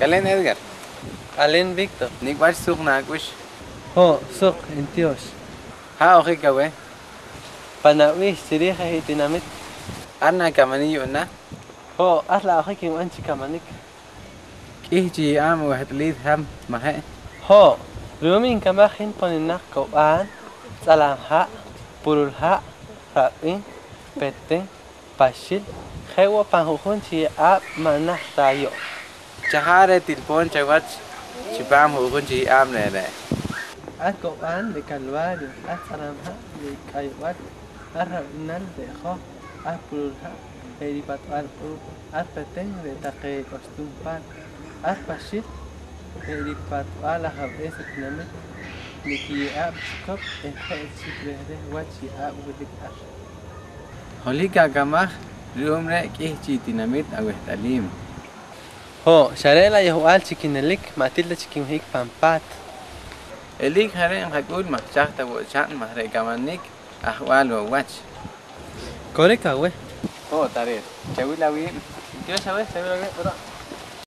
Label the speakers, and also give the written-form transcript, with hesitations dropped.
Speaker 1: Kalen Edgar.
Speaker 2: Alen Víctor.
Speaker 1: Nik wach suk na kush.
Speaker 2: Ho, sok entios.
Speaker 1: Ha oji kawe.
Speaker 2: Panawi sirija hitinamit.
Speaker 1: Arna kamani yuna.
Speaker 2: Ho, asla oji kim anchi kamanik.
Speaker 1: Kihji am wahdlid ham mahe.
Speaker 2: Ho, lumin kamahin poninak kauan. Salam ha, purul ha, rabin, peten, pashil. Hewa panghukun chi ab manah tayo.
Speaker 1: Chahare tilpon chawach. Chipam hukun chi am nere.
Speaker 2: At kauan de Calvario, at salam ha de kaywat, at rabinal de ho, at purul ha, eripat al at peten de take costumpan, at pashil, eripat al habes etnamit. Niki ab skop en het sikrede wachi ab wudik ar.
Speaker 1: Holika kamah. Rumre kihji dinamit awehtalim.
Speaker 2: Ho, sharela yahual chikinelik, Matilda chikinhik pampat.
Speaker 1: Elik haren hakul mah chahta wo chan mah rekamanik ahwal wo wach.
Speaker 2: Koreka we.
Speaker 1: Oh, tarir. Chawila win.
Speaker 2: ¿Qué sabes? ¿Sabes lo que?